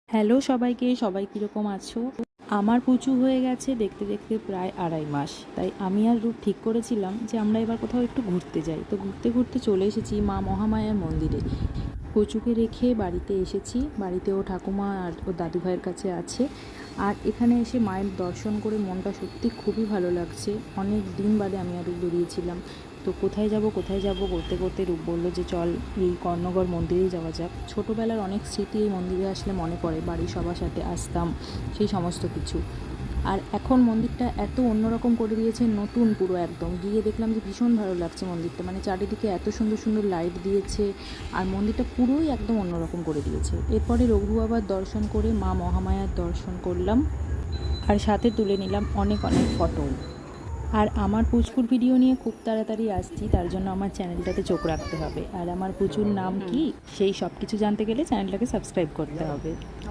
Hello সবাইকে, সবাই কীরকম আছো? আমার পুচু হয়ে গেছে দেখতে দেখতে প্রায় 2.5 মাস। তাই আমি আর রূপ ঠিক করেছিলাম যে আমরা এবার কোথাও একটু ঘুরতে যাই। তো ঘুরতে ঘুরতে চলে এসেছি মা মহামায়ার মন্দিরে। পুচুকে রেখে বাড়িতে এসেছি। বাড়িতে ও ঠাকুমা আর ও দাদু ভাইয়ের কাছে আছে। আর এখানে এসে মায়ের দর্শন করে মনটা সত্যি খুবই ভালো লাগছে। অনেক দিন বাদে আমি আর রূপ বেরিয়েছিলাম। তো কোথায় যাব করতে করতে রূপ বললো যে চল এই কর্ণগড় মন্দিরেই যাওয়া যাক। ছোটোবেলার অনেক স্মৃতি এই মন্দিরে আসলে মনে পড়ে, বাড়ির সবার সাথে আসতাম, সেই সমস্ত কিছু। আর এখন মন্দিরটা এত অন্যরকম করে দিয়েছে, নতুন পুরো একদম। গিয়ে দেখলাম যে ভীষণ ভালো লাগছে মন্দিরটা, মানে চারিদিকে এত সুন্দর সুন্দর লাইট দিয়েছে আর মন্দিরটা পুরোই একদম অন্যরকম করে দিয়েছে। এরপরে রঘু বাবার দর্শন করে মা মহামায়ার দর্শন করলাম আর সাথে তুলে নিলাম অনেক অনেক ফটো। আর আমার পুচকুর ভিডিও নিয়ে খুব তাড়াতাড়ি আসছি, তার জন্য আমার চ্যানেলটাতে চোখ রাখতে হবে। আর আমার পুচুর নাম কি সেই সব কিছু জানতে গেলে চ্যানেলটাকে সাবস্ক্রাইব করতে হবে।